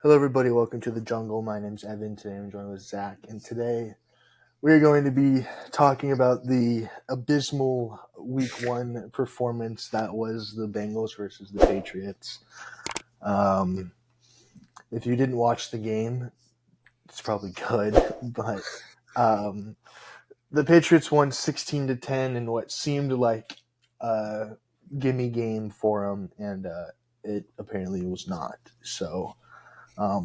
Hello, everybody. Welcome to the jungle. My name's Evan. Today I'm joined with Zach, and today we're going to be talking about the abysmal Week 1 performance that was the Bengals versus the Patriots. Um, if you didn't watch the game, it's probably good, but um, the Patriots won 16-10 in what seemed like a gimme game for them, and it apparently was not. So, a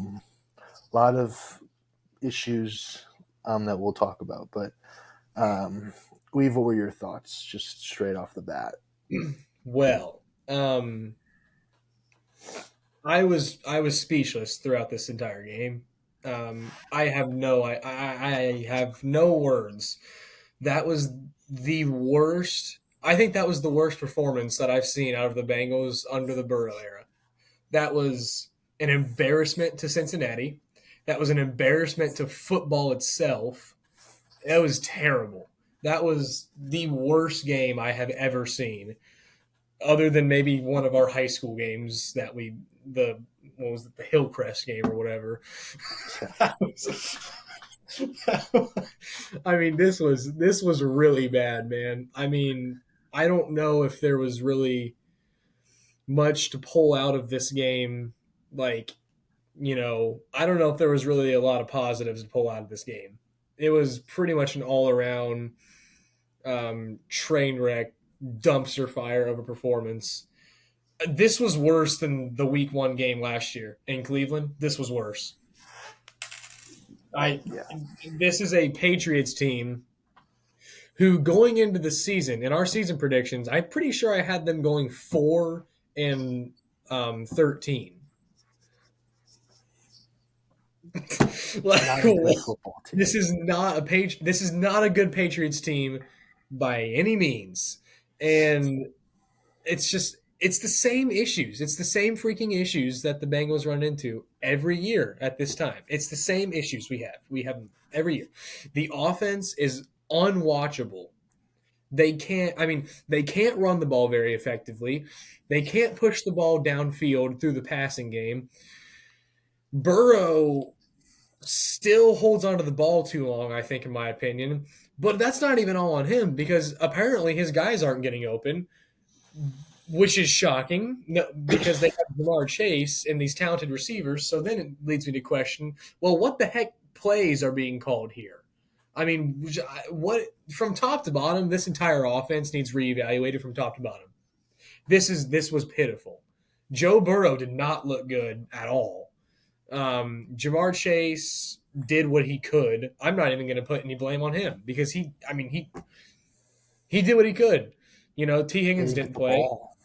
lot of issues that we'll talk about. But Weave, what were your thoughts just straight off the bat? Well, I was speechless throughout this entire game. I have no words. That was the worst. I think that was the worst performance that I've seen out of the Bengals under the Burrow era. That was an embarrassment to Cincinnati. That was an embarrassment to football itself. That was terrible. That was the worst game I have ever seen, other than maybe one of our high school games that we the what was it, the Hillcrest game or whatever. I mean, this was really bad, man. I mean, I don't know if there was really much to pull out of this game. Like, I don't know if there was really a lot of positives to pull out of this game. It was pretty much an all around train wreck, dumpster fire of a performance. This was worse than the Week 1 game last year in Cleveland. This was worse. I Yeah, This is a Patriots team who, going into the season, in our season predictions, I'm pretty sure I had them going 4-13. not Like, a good football team. this is not a good Patriots team by any means. And it's the same issues. It's the same freaking issues that the Bengals run into every year at this time. It's the same issues we have. We have them every year. The offense is unwatchable. They can't run the ball very effectively. They can't push the ball downfield through the passing game. Burrow still holds onto the ball too long, I think, in my opinion. But that's not even all on him because apparently his guys aren't getting open, which is shocking because they have Jamar Chase and these talented receivers. So then it leads me to question, well, what the heck plays are being called here? I mean, what from top to bottom, this entire offense needs reevaluated from top to bottom. This was pitiful. Joe Burrow did not look good at all. Jamar Chase did what he could. I'm not even going to put any blame on him because he did what he could. T. They Higgins didn't didn't get the play. ball.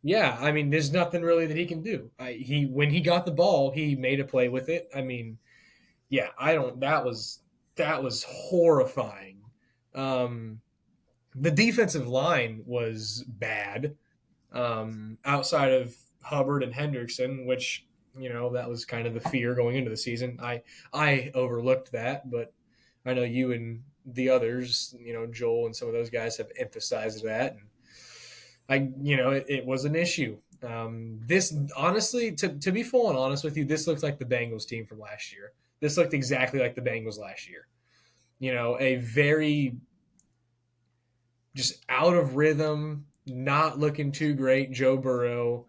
Yeah, I mean, there's nothing really that he can do. He when he got the ball, he made a play with it. I mean, yeah, I don't. That was horrifying. Um, the defensive line was bad. Outside of Hubbard and Hendrickson, which that was kind of the fear going into the season. I overlooked that, but I know you and the others, Joel and some of those guys have emphasized that, and it was an issue. This honestly, to be full and honest with you, this looks like the Bengals team from last year. This looked exactly like the Bengals last year. A very just out of rhythm, not looking too great Joe Burrow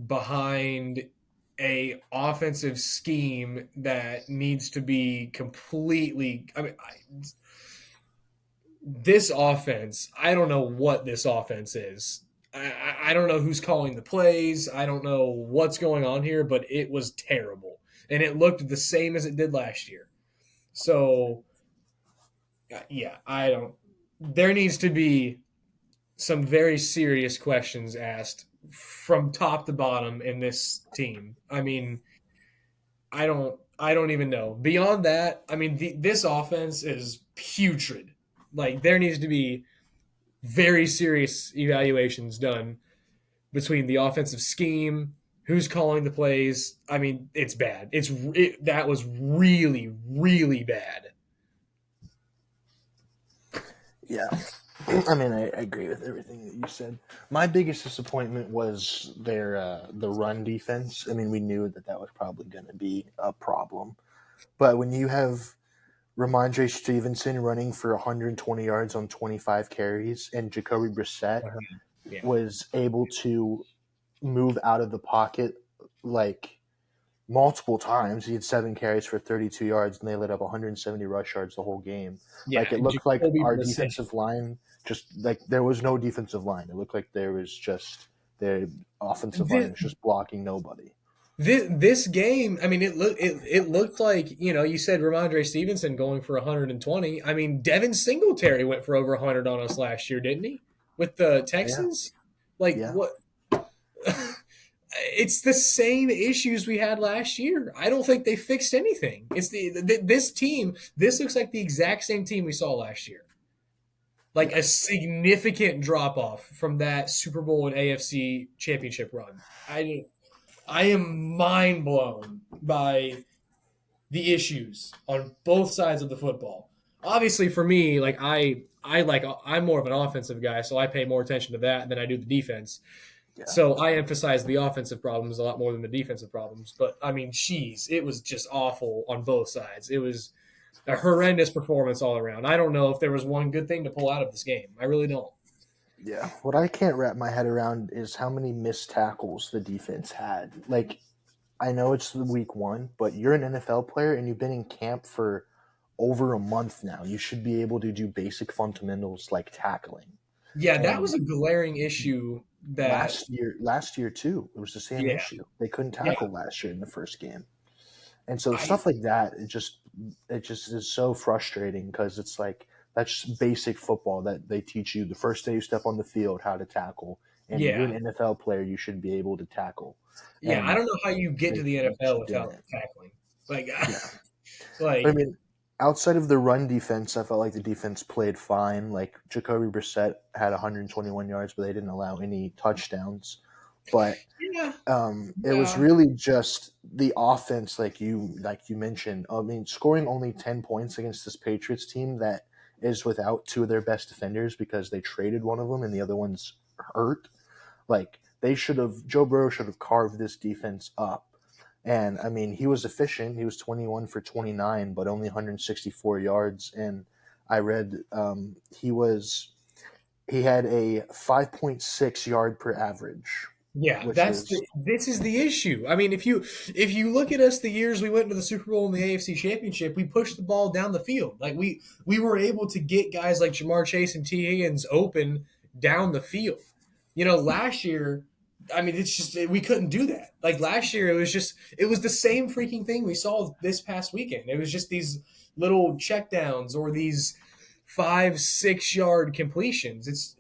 behind a offensive scheme that needs to be completely. This offense, I don't know what this offense is. I don't know who's calling the plays. I don't know what's going on here, but it was terrible. And it looked the same as it did last year. So, yeah, I don't. There needs to be some very serious questions asked from top to bottom in this team. I mean, I don't even know. Beyond that, I mean, this offense is putrid. Like there needs to be very serious evaluations done between the offensive scheme, who's calling the plays. I mean, it's bad. That was really really bad. Yeah. I mean, I agree with everything that you said. My biggest disappointment was their the run defense. I mean, we knew that that was probably going to be a problem, but when you have Ramondre Stevenson running for 120 yards on 25 carries, and Jacoby Brissett Uh-huh. Yeah. was able to move out of the pocket like multiple times. He had 7 carries for 32 yards, and they lit up 170 rush yards the whole game. Like Yeah. it looked like Jacoby our Brissett. defensive line just like there was no defensive line. It looked like there was just the offensive line This, was just blocking nobody. this game, I mean, it looked like, you said Ramondre Stevenson going for 120. I mean, Devin Singletary went for over 100 on us last year, didn't he? With the Yeah, Texans? Like yeah, what it's the same issues we had last year. I don't think they fixed anything. It's this team, this looks like the exact same team we saw last year. Like yeah, a significant drop off from that Super Bowl and AFC championship run. I am mind blown by the issues on both sides of the football. Obviously, for me, like I'm more of an offensive guy, so I pay more attention to that than I do the defense. yeah. So I emphasize the offensive problems a lot more than the defensive problems. But I mean, geez, it was just awful on both sides. It was a horrendous performance all around. I don't know if there was one good thing to pull out of this game. I really don't. Yeah. What I can't wrap my head around is how many missed tackles the defense had. Like, I know it's the week one, but you're an NFL player and you've been in camp for over a month now. You should be able to do basic fundamentals like tackling. Yeah, that And was a glaring issue. That last year too, it was the same yeah, issue. They couldn't yeah, tackle last year in the first game. And so I stuff like that, it just is so frustrating because it's like that's just basic football that they teach you the first day you step on the field how to tackle. And you're yeah, an NFL player, you should be able to tackle. yeah. I And don't know how you get to they the NFL just without didn't. tackling. Like, Yeah. But I like mean, outside of the run defense, I felt like the defense played fine. Like Jacoby Brissett had 121 yards, but they didn't allow any touchdowns. But yeah, it was yeah, really just the offense, like you mentioned. I mean, scoring only 10 points against this Patriots team that is without two of their best defenders because they traded one of them and the other one's hurt. Like they should have, Joe Burrow should have carved this defense up. And I mean, he was efficient. He was 21 for 29, but only 164 yards. And I read he had a 5.6 yard per average, yeah. which is This is the issue. I mean, if you look at us, the years we went to the Super Bowl and the AFC Championship, we pushed the ball down the field. Like we were able to get guys like Jamar Chase and T Higgins open down the field. Last year, I mean, it's just we couldn't do that. Like last year, it was the same freaking thing we saw this past weekend. It was just these little checkdowns or these 5-6 yard completions.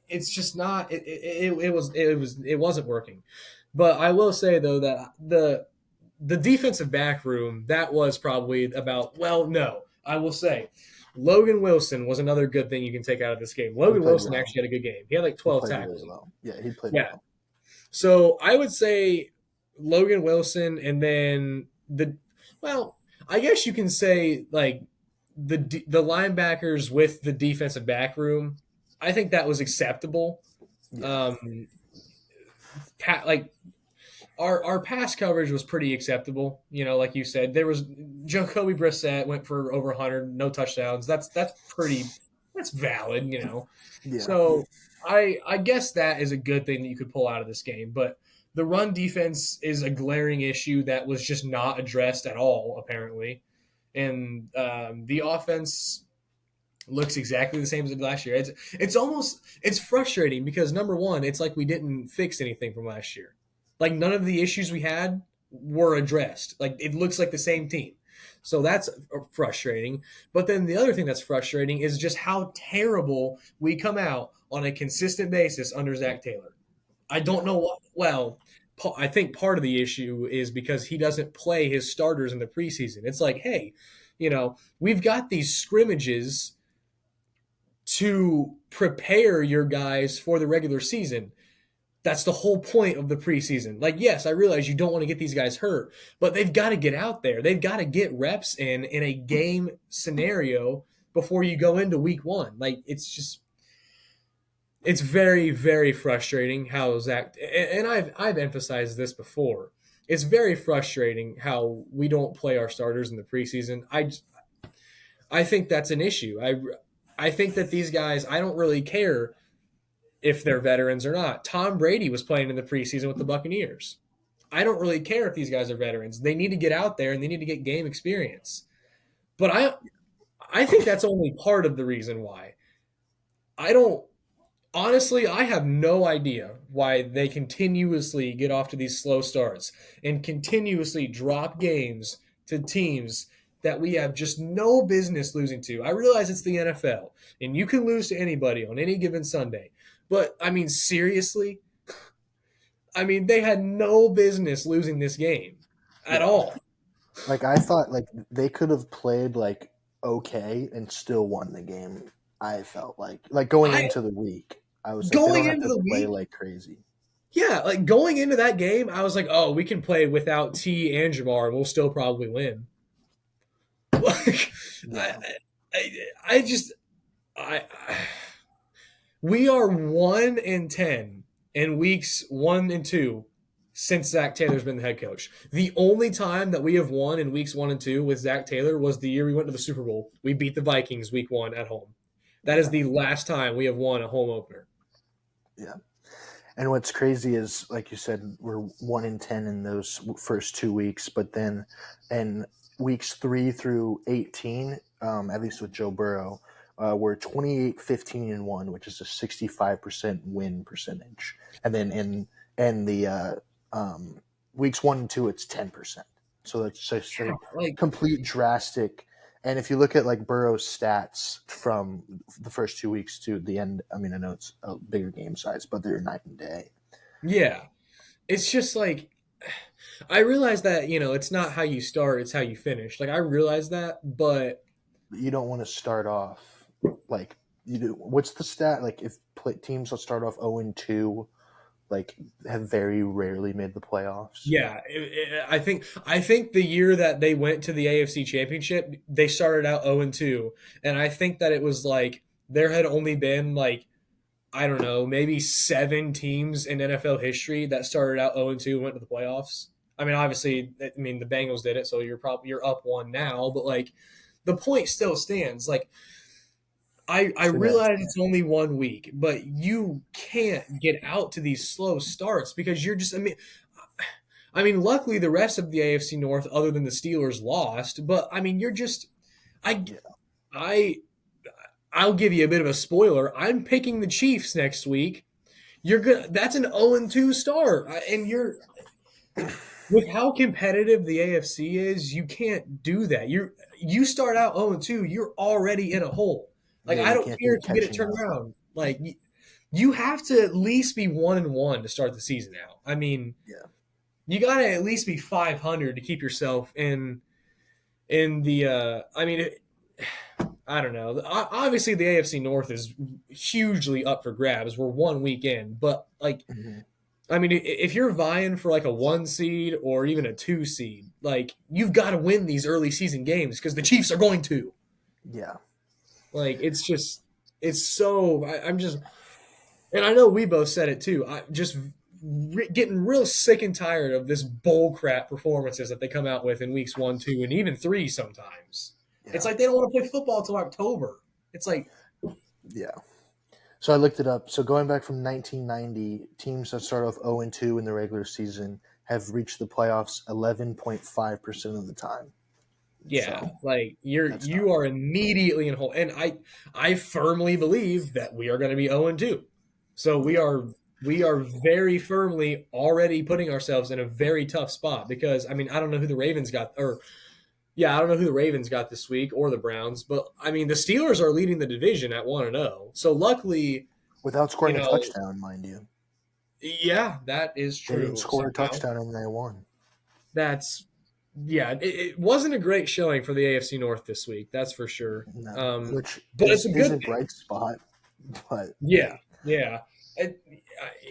It's just not it wasn't working. But I will say though that the defensive back room, that was probably about, well, no, I will say Logan Wilson was another good thing you can take out of this game. he Logan played Wilson well. actually had a good game. He had like He 12 played really tackles. well. Yeah, he played Yeah. well. So I would say Logan Wilson, and then well, I guess you can say like the linebackers with the defensive back room. I think that was acceptable. Yeah, Um, like our pass coverage was pretty acceptable. Like you said, there was Jacoby Brissett went for over 100, no touchdowns. That's valid. yeah, So I guess that is a good thing that you could pull out of this game. But the run defense is a glaring issue that was just not addressed at all, apparently. And the offense looks exactly the same as it did last year. It's frustrating because number one, it's like we didn't fix anything from last year. Like none of the issues we had were addressed. Like it looks like the same team. So that's frustrating. But then the other thing that's frustrating is just how terrible we come out on a consistent basis under Zach Taylor. I don't yeah, know what. Well, I think part of the issue is because he doesn't play his starters in the preseason. It's like, hey, we've got these scrimmages to prepare your guys for the regular season. That's the whole point of the preseason. Like, yes, I realize you don't want to get these guys hurt, but they've got to get out there. They've got to get reps in a game scenario before you go into week one. Like, it's just it's very, very frustrating how Zach, and I've emphasized this before. It's very frustrating how we don't play our starters in the preseason. I think that's an issue. I think that these guys, I don't really care if they're veterans or not. Tom Brady was playing in the preseason with the Buccaneers. I don't really care if these guys are veterans. They need to get out there and they need to get game experience. But I think that's only part of the reason why. I don't honestly, I have no idea why they continuously get off to these slow starts and continuously drop games to teams that we have just no business losing to. I realize it's the NFL and you can lose to anybody on any given Sunday. But I mean, seriously, I mean, they had no business losing this game at Yeah. all. Like I thought, like they could have played like okay and still won the game. I felt like going I into the week, I was like they going don't have into to the play week, like crazy. yeah, like going into that game, I was like, oh, we can play without T and Jamar, and we'll still probably win. Like, I, Yeah, I, I just, I we are 1-10 in weeks 1 and 2 since Zach Taylor's been the head coach. The only time that we have won in weeks 1 and 2 with Zach Taylor was the year we went to the Super Bowl. We beat the Vikings week 1 at home. That is yeah, the last time we have won a home opener. yeah. And what's crazy is, like you said, we're 1-10 in those first 2 weeks, but then in weeks 3 through 18, at least with Joe Burrow, we're 28-15-1, which is a 65% win percentage. And then in the weeks 1 and 2, it's 10%. So that's just Yeah, a like complete drastic. And if you look at like Burrow's stats from the first 2 weeks to the end, I mean, I know it's a bigger game size, but they're night and day. yeah, it's just like I realize that it's not how you start, it's how you finish. Like I realize that, but You don't want to start off like you do. What's the stat? Like if teams will start off 0-2, like have very rarely made the playoffs. yeah, I think the year that they went to the AFC Championship, they started out 0-2, and I think that it was like there had only been like I don't know, maybe 7 teams in NFL history that started out 0-2 and went to the playoffs. I mean, obviously, I mean the Bengals did it, so you're up one now, but like the point still stands. Like I True that. realize it's only 1 week, but you can't get out to these slow starts because you're just I mean, luckily the rest of the AFC North, other than the Steelers, lost. But I mean, you're just I Yeah. I I'll give you a bit of a spoiler. I'm picking the Chiefs next week. You're good. That's an 0-2 start, and you're with how competitive the AFC is. You can't do that. You start out 0-2. You're already in a hole. Like Yeah, I you don't can't care be if you get it catching turned up. around. Like you have to at least be 1-1 to start the season out. I mean, Yeah. you got to at least be 500 to keep yourself in the. I mean, I don't know. Obviously, the AFC North is hugely up for grabs. We're 1 week in, but like, Hmm. I mean, if you're vying for like a 1 seed or even a 2 seed, like you've got to win these early season games because the Chiefs are going to. Yeah. Like, it's so. I'm just, and I know we both said it too. I just getting real sick and tired of this bull crap performances that they come out with in weeks 1, 2, and even 3 sometimes. It's Yeah. like they don't want to play football until October. It's like, Yeah. So I looked it up. So going back from 1990, teams that start off 0-2 in the regular season have reached the playoffs 11.5% of the time. yeah, So like that's not you are immediately in hole, and I firmly believe that we are going to be 0-2. So yeah. we are very firmly already putting ourselves in a very tough spot because I mean I don't know who the Ravens got or yeah I don't know who the Ravens got this week or the Browns, but I mean the Steelers are leading the division at 1-0. So luckily, Without you scoring a know, touchdown, mind you. yeah, that is They didn't true. score a Somehow touchdown and they won. that's yeah, it wasn't a great showing for the AFC North this week. That's for sure. No, which But it's a is good a thing. bright spot, but Yeah, yeah, it,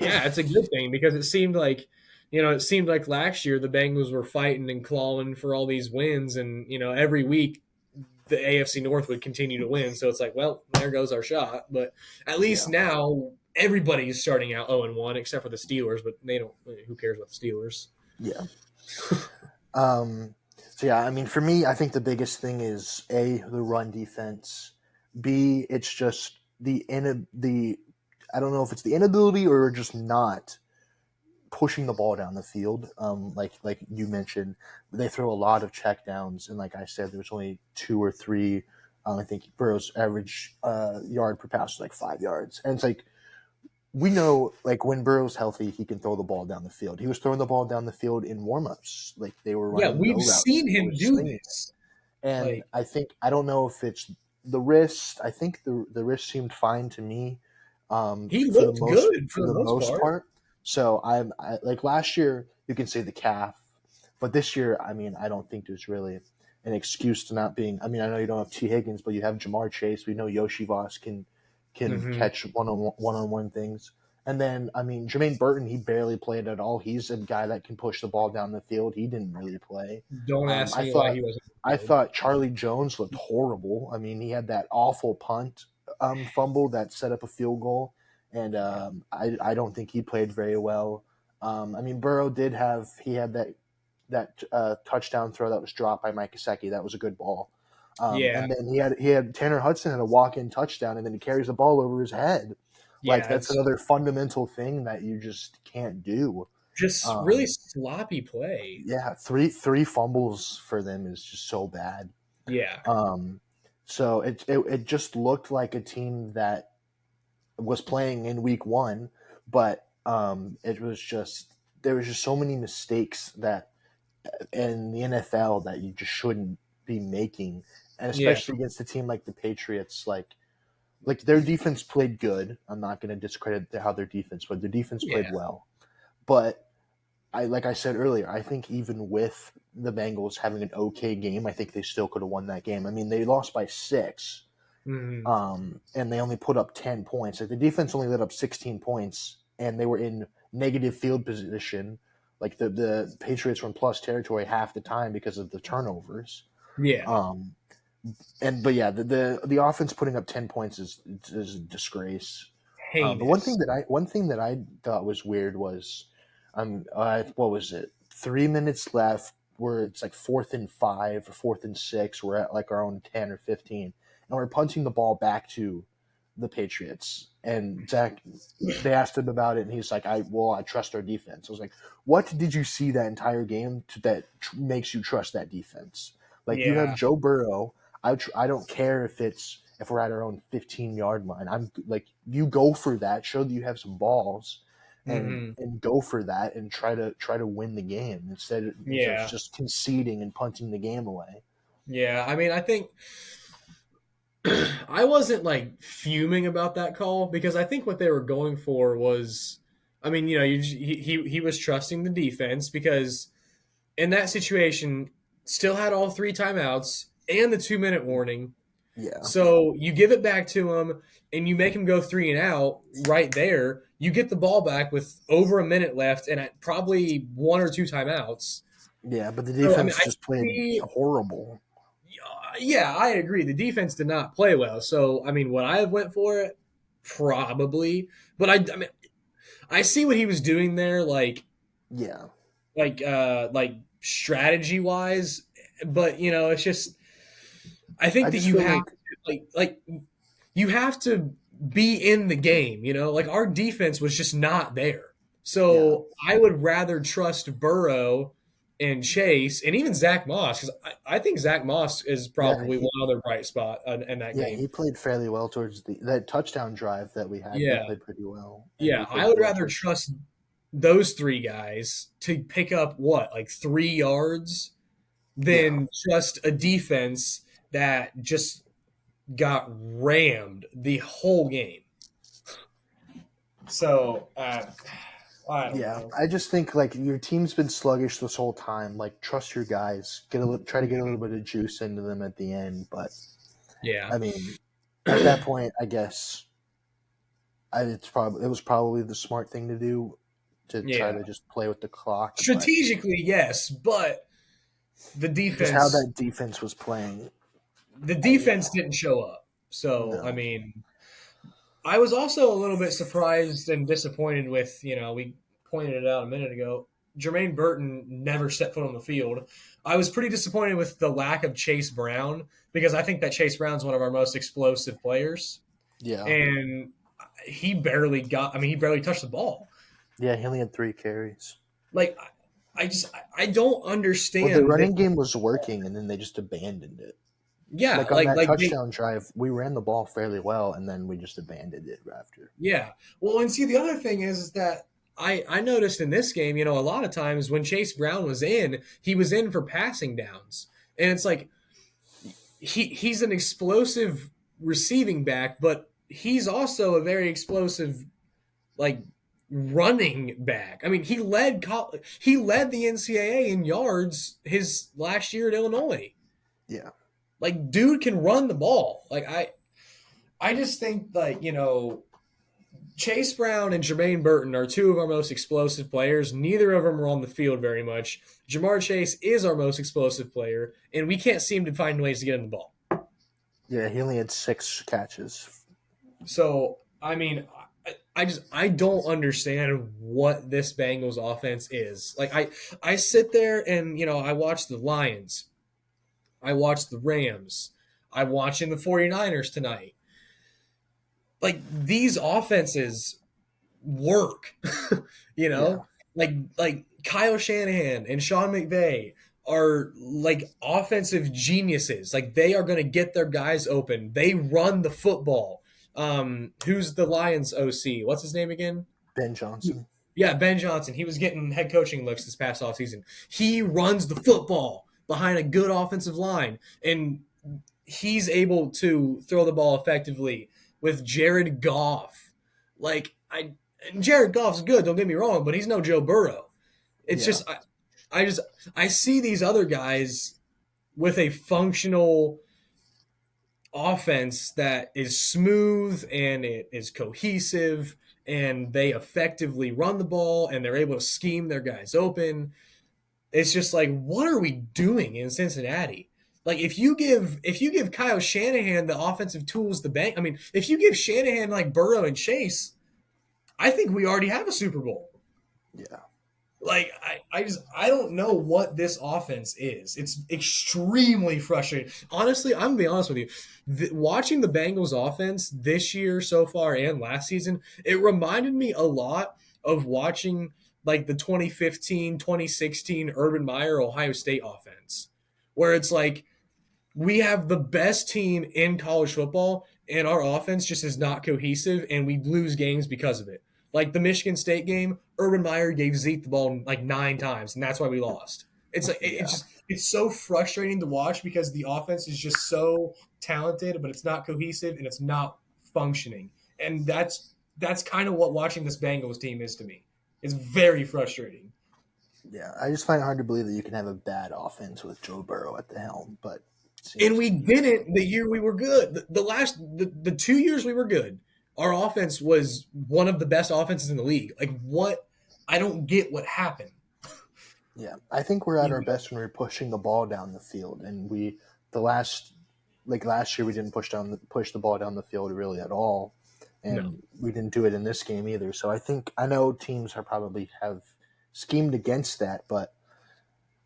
yeah. It's a good thing because it seemed like last year the Bengals were fighting and clawing for all these wins, and every week the AFC North would continue to win. So it's like, well, there goes our shot. But at least yeah, now everybody is starting out 0-1 except for the Steelers, but they don't. Who cares about the Steelers? Yeah. So yeah, I mean, for me, I think the biggest thing is A, the run defense. B, it's just the I don't know if it's the inability or just not pushing the ball down the field. Like you mentioned, they throw a lot of checkdowns, and like I said, there's only two or three. I think Burrow's average yard per pass was like 5 yards, and it's like we know, like when Burrow's healthy, he can throw the ball down the field. He was throwing the ball down the field in warmups, like they were Yeah, running go we've routes, seen and he him was do slinging. this. And Like I don't know if it's the wrist. I think the wrist seemed fine to me, he looked good for for the the most most part. part. So like last year you can say the calf, but this year I mean I don't think there's really an excuse to not being. I mean I know you don't have T Higgins, but you have Jamar Chase. We know Yoshi Voss can Hmm. catch one on one things. And then, I mean, Jermaine Burton, he barely played at all. He's a guy that can push the ball down the field. He didn't really play. Don't Um, ask I me why thought he wasn't on I the field. thought Charlie Jones looked horrible. I mean, he had that awful punt fumble that set up a field goal, and I don't think he played very well. I mean, Burrow he had that touchdown throw that was dropped by Mike Gesicki. That was a good ball. Yeah, And then he had Tanner Hudson had a walk in touchdown, and then he carries the ball over his head. Like yeah, that's it's another fundamental thing that you just can't do. just really Um, sloppy play. yeah, three fumbles for them is just so bad. Yeah, Um, so it just looked like a team that was playing in week one, but it was just there was just so many mistakes that in the NFL that you just shouldn't be making, and yeah, especially against a team like the Patriots, like their defense played good. I'm not going to discredit how their defense played. Their defense played yeah, well, but like I said earlier, I think even with the Bengals having an okay game, I think they still could have won that game. I mean, they lost by 6, hmm and they only put up 10 points. Like the defense only let up 16 points, and they were in negative field position. Like the Patriots were in plus territory half the time because of the turnovers. yeah. Um, but yeah, the offense putting up 10 points is a disgrace. But Heinous. one thing that I thought was weird was, what was it? 3 minutes left, where it's like 4th and 5 or 4th and 6. We're at like our own 10 or 15, and we're punting the ball back to the Patriots. And Zach, they asked him about it, and he's like, I trust our defense. I was like, what did you see that entire game that makes you trust that defense? Like you have Yeah, Joe Burrow. I don't care if we're at our own 15-yard line. I'm like, you go for that, show that you have some balls, and hmm go for that and try to win the game instead of yeah, just conceding and punting the game away. yeah. I mean, I think I wasn't like fuming about that call because I think what they were going for was, I mean, he was trusting the defense because in that situation, still had all three timeouts and the 2 minute warning. Yeah, So you give it back to him and you make him go three and out right there. You get the ball back with over a minute left and at probably one or two timeouts. yeah, but the So I mean, defense I just played see. horrible. Yeah, I agree. The defense did not play well. So I mean, would I have went for it? Probably. But I mean, I see what he was doing there, Yeah, like strategy wise. But it's just I think I that just you feel have like to, like you have to be in the game. Like our defense was just not there. yeah, So I would rather trust Burrow and Chase and even Zach Moss because I think Zach Moss is yeah, probably one other bright spot in that yeah, game. he played fairly well towards that touchdown drive that we had. He Yeah, played pretty well, and yeah. he I played would well rather towards. trust those three guys to pick up what like 3 yards Yeah, than trust a defense that just got rammed the whole game. So I don't yeah. know. I just think like your team's been sluggish this whole time. Like trust your guys. Try to get a little bit of juice into them at the end. But Yeah. I mean, at that point, I guess it was probably the smart thing to do to try Yeah. to just play with the clock. But Strategically, yes, but the just how defense that defense was playing, the I, defense didn't show up. So, I no. mean, I was also a little bit surprised and disappointed with, we pointed it out a minute ago. Jermaine Burton never stepped foot on the field. I was pretty disappointed with the lack of Chase Brown because I think that Chase Brown's one of our most explosive players. Yeah, And he barely touched the ball. yeah, he only had 3 carries. Like, I don't Well, the understand that. running game was working, and then they just abandoned it. Yeah, Like on that they, touchdown drive, we ran the ball fairly well, and then we just abandoned it after. yeah. Well, and see, the other thing is that I noticed in this game, a lot of times when Chase Brown was in, he was in for passing downs. And it's like he's an explosive receiving back, but he's also a very explosive like running back. I mean, he led the NCAA in yards his last year at Illinois. Yeah, Like, dude can run the ball. Like, I just think, like, Chase Brown and Jermaine Burton are two of our most explosive players. Neither of them are on the field very much. Jamar Chase is our most explosive player, and we can't seem to find ways to get him the ball. yeah, he only had 6 catches. So, I mean, I don't understand what this Bengals offense is. Like, I sit there and I watch the Lions, I watch the Rams, I'm watching the 49ers tonight. Like, these offenses work. you Yeah, know, like Kyle Shanahan and Sean McVay are like offensive geniuses. Like, they are going to get their guys open. They run the football. Who's the Lions OC? What's his name again? Ben Johnson. Yeah, Ben Johnson. He was getting head coaching looks this past offseason. He runs the football behind a good offensive line, and he's able to throw the ball effectively with Jared Goff. Like, Jared Goff's good, don't get me wrong, but he's no Joe Burrow. It's Yeah, just I see these other guys with a functional offense that is smooth and it is cohesive and they effectively run the ball and they're able to scheme their guys open. It's just like, what are we doing in Cincinnati? Like, if you give Kyle Shanahan the offensive tools, the bank. I mean, if you give Shanahan like Burrow and Chase, I think we already have a Super Bowl. yeah, Like, I don't know what this offense is. It's extremely frustrating. Honestly, I'm gonna be honest with you. Watching the Bengals offense this year so far and last season, it reminded me a lot of watching like the 2015, 2016 Urban Meyer Ohio State offense, where it's like we have the best team in college football, and our offense just is not cohesive, and we lose games because of it. Like the Michigan State game, Urban Meyer gave Zeke the ball like 9 times, and that's why we lost. It's like yeah, it's so frustrating to watch because the offense is just so talented, but it's not cohesive and it's not functioning. And that's kind of what watching this Bengals team is to me. It's very frustrating. yeah. I just find it hard to believe that you can have a bad offense with Joe Burrow at the helm, but it And seems we to be. didn't the year we were good. The 2 years we were good, our offense was one of the best offenses in the league. Like, what? I don't get what happened. Yeah, I think we're at You our know? best when we're pushing the ball down the field, and the last last year we didn't push the ball down the field really at all, No, and we didn't do it in this game either. So I know teams are probably have schemed against that, but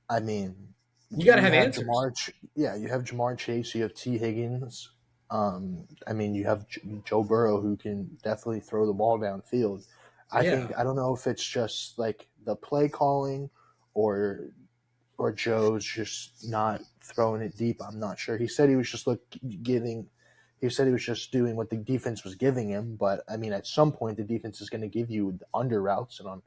I mean, you got to you have have answers. You have Jamar Chase, you have T Higgins. I mean, you have Joe Burrow who can definitely throw the ball downfield. Yeah, I don't know if it's just like the play calling, or Joe's just not throwing it deep. I'm not sure. He said he was just giving. He said he was just doing what the defense was giving him. But I mean, at some point, the defense is going to give you the under routes, and on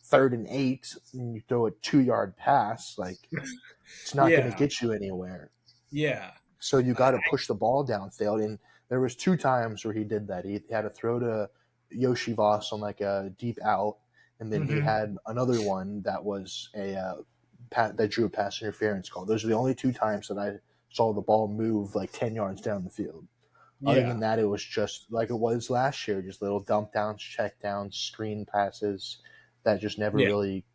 3rd and 8, and you throw a 2-yard pass, like it's not going to yeah, get you anywhere. yeah, So you I, got to push the ball downfield. And there was 2 times where he did that. He had to throw to Yoshi Voss on like a deep out, and then he mm-hmm. had another one that was that drew a pass interference call. Those are the only 2 times that I saw the ball move like 10 yards down the field. Other Yeah, than that, it was just like it was last year, just little dump downs, check downs, screen passes that just never yeah, really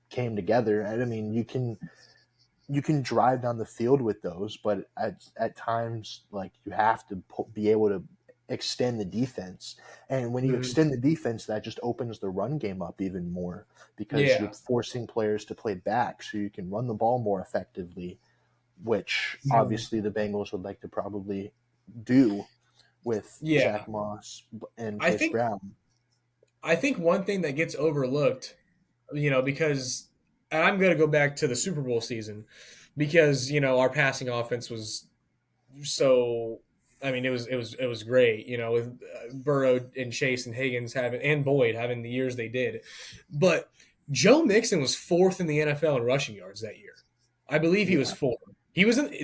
came together. And I mean, you can drive down the field with those, but at times, like you have to be able to extend the defense. And when you Mhm. extend the defense, that just opens the run game up even more because you're Yeah. forcing players to play back so you can run the ball more effectively, which Mhm. obviously the Bengals would like to probably do with Yeah. Zach Moss and I Chase think Brown. I think one thing that gets overlooked, because and I'm going to go back to the Super Bowl season because, our passing offense was so I mean it was great, with Burrow and Chase and Higgins having and Boyd having the years they did. But Joe Mixon was fourth in the NFL in rushing yards that year. I believe he was Yeah, fourth.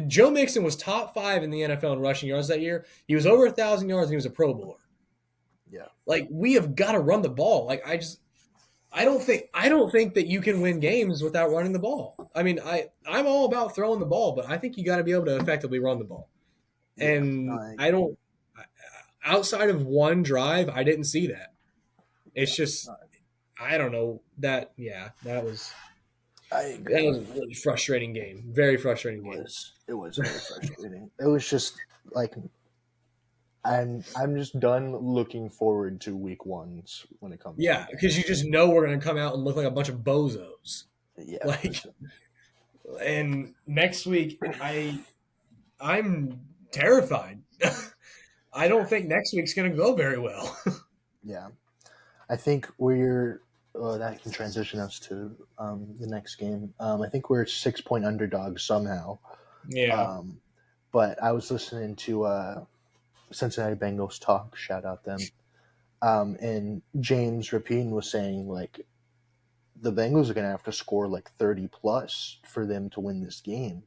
Joe Mixon was top 5 in the NFL in rushing yards that year. He was over 1,000 yards and he was a Pro Bowler. yeah, Like we have got to run the ball. Like I don't think that you can win games without running the ball. I mean, I'm all about throwing the ball, but I think you got to be able to effectively run the ball. yeah. No, And I I agree. don't outside of one drive, I didn't see that. It's Yeah, just no, I don't know that. Yeah, that was I that agree. was a really frustrating game. Very It frustrating game. was it was very frustrating. It was just like I'm just done looking forward to week ones when it comes to the Yeah, because you Bengals. just know we're gonna come out and look like a bunch of bozos. Yeah, for Like, sure. and next week, I'm terrified. I don't think next week's gonna go very well. Yeah, I think we're that can transition us to the next game. I think we're 6 point underdogs somehow. Yeah. Um, but I was listening to Cincinnati Bengals talk. Shout out them. And James Rapine was saying like the Bengals are going to have to score like 30 plus for them to win this game.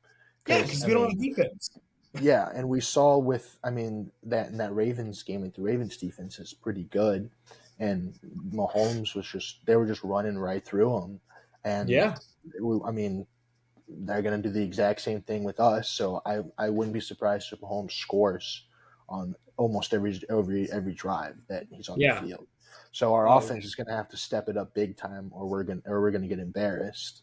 Yeah, Because because I we don't have mean, defense. yeah, and we saw with I mean that in that Ravens game, like the Ravens defense is pretty good, and Mahomes was just they were just running right through them, and Yeah. I mean they're going to do the exact same thing with us. So I wouldn't be surprised if Mahomes scores on almost every drive that he's on the Yeah. field. So our Oh, offense is going to have to step it up big time, or we're going to get embarrassed.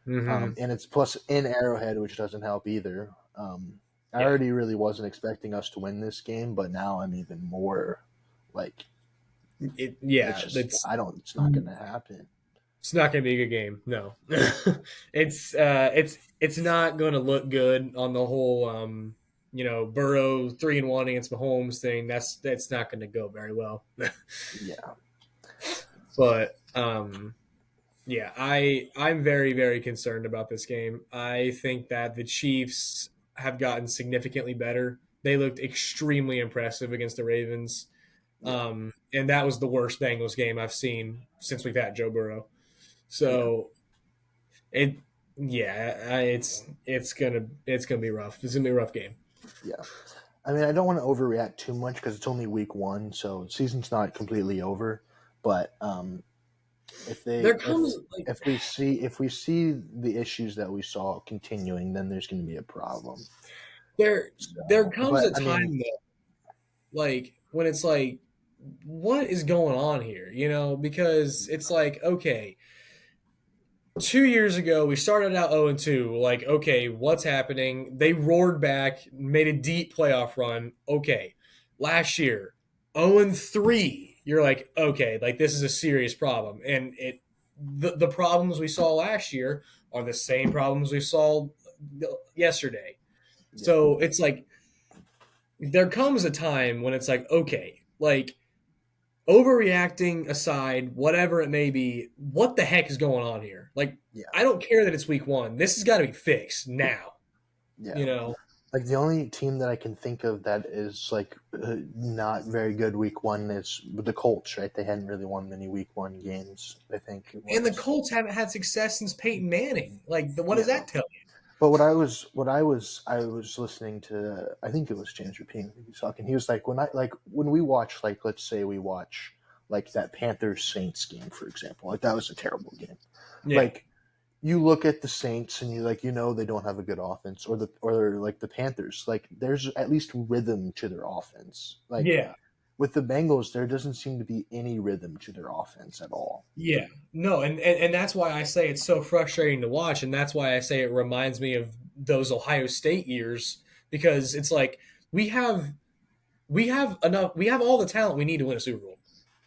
mm-hmm. And it's plus in Arrowhead, which doesn't help either. I Yeah. already really wasn't expecting us to win this game, but now I'm even more like it's Yeah. just I don't. It's not going to happen. It's not going to be a good game. No, it's not going to look good on the whole. Burrow 3-1 against Mahomes thing. That's not going to go very well. Yeah, But yeah, I'm very very concerned about this game. I think that the Chiefs have gotten significantly better. They looked extremely impressive against the Ravens. yeah, And that was the worst Bengals game I've seen since we've had Joe Burrow. yeah, So it, yeah, it's gonna be rough. It's gonna be a rough game. yeah. I mean, I don't want to overreact too much because it's only week one, so season's not completely over. But if they There comes like if we see the issues that we saw continuing, then there's going to be a problem. there So, comes but a I mean, time though, like when it's like, what is going on here? Because it's like, okay, 2 years ago we started out 0-2. Like, okay, what's happening? They roared back, made a deep playoff run. Okay, last year 0-3. You're like, okay, like this is a serious problem, and the problems we saw last year are the same problems we saw yesterday. yeah, So it's like there comes a time when it's like, okay, like overreacting aside, whatever it may be, what the heck is going on here? Like, yeah, I don't care that it's week one. This has got to be fixed now. yeah. You know? Like the only team that I can think of that is like not very good week one is the Colts, right? They hadn't really won many week one games. I think it And the was. Colts haven't had success since Peyton Manning. Like, what does Yeah, that tell you? but I was listening to I think it was James Rapine he was talking. He was like when we watch like let's say we watch like that Panthers Saints game for example, like that was a terrible game. Yeah, Like you look at the Saints and they don't have a good offense or like the Panthers. Like there's at least rhythm to their offense. Like yeah, with the Bengals, there doesn't seem to be any rhythm to their offense at all. yeah. No, and that's why I say it's so frustrating to watch, and that's why I say it reminds me of those Ohio State years because it's like we have we have enough. We have all the talent we need to win a Super Bowl.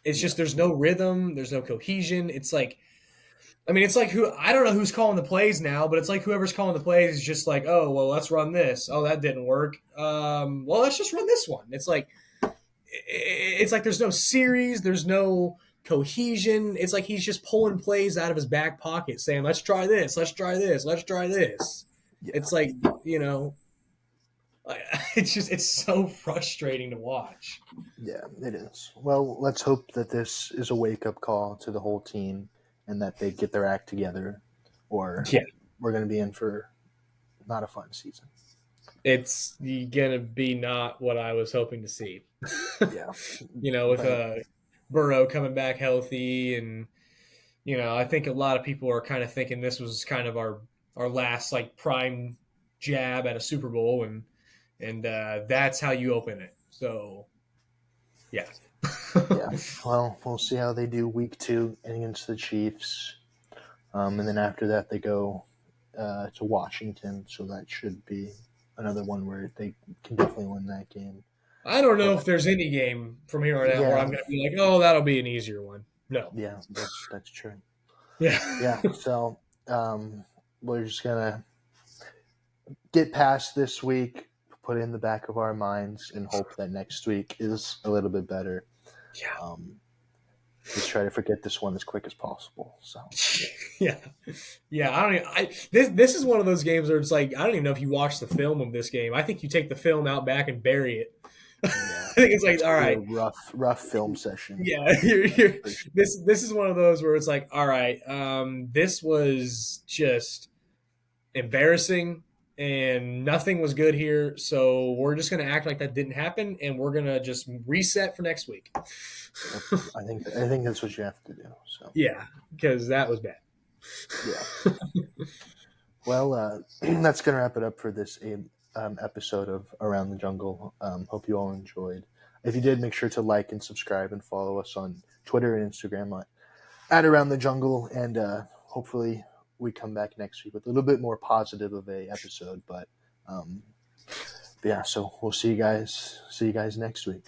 It's Yeah, just there's no rhythm, there's no cohesion. It's like, I mean, it's like who I don't know who's calling the plays now, but it's like whoever's calling the plays is just like, oh well, let's run this. Oh, that didn't work. Well, let's just run this one. It's like there's no series, there's no cohesion. It's like he's just pulling plays out of his back pocket, saying, "Let's try this, let's try this, let's try this." yeah, It's like you know, it's so frustrating to watch. yeah. It is. Well, let's hope that this is a wake up call to the whole team and that they get their act together, or Yeah, we're going to be in for not a fun season. it's gonna be not what I was hoping to see. Yeah, With but Burrow coming back healthy, and I think a lot of people are kind of thinking this was kind of our last like prime jab at a Super Bowl, and that's how you open it. So yeah, yeah. Well, we'll see how they do week 2 against the Chiefs, and then after that they go to Washington. So that should be another one where they can definitely win that game. I don't know But if there's any game from here on out where yeah, I'm going to be like, oh, that'll be an easier one. No. yeah, that's true. Yeah. Yeah, so we're just gonna get past this week, put it in the back of our minds, and hope that next week is a little bit better. Yeah. Um, just try to forget this one as quick as possible. So Yeah. Yeah. I don't even, this is one of those games where it's like, I don't even know if you watch the film of this game. I think you take the film out back and bury it. yeah, I think it's like, that's all gonna be right. a rough film session. Yeah, For sure. this is one of those where it's like, all right, this was just embarrassing and nothing was good here, so we're just gonna act like that didn't happen and we're gonna just reset for next week. Yep. I think that's what you have to do. So Yeah, because that was bad. yeah. Well, that's gonna wrap it up for this episode of Around the Jungle. Hope you all enjoyed. If you did, make sure to like and subscribe and follow us on Twitter and Instagram at Around the Jungle, and hopefully we come back next week with a little bit more positive of a episode. But yeah, so we'll see you guys. See you guys next week.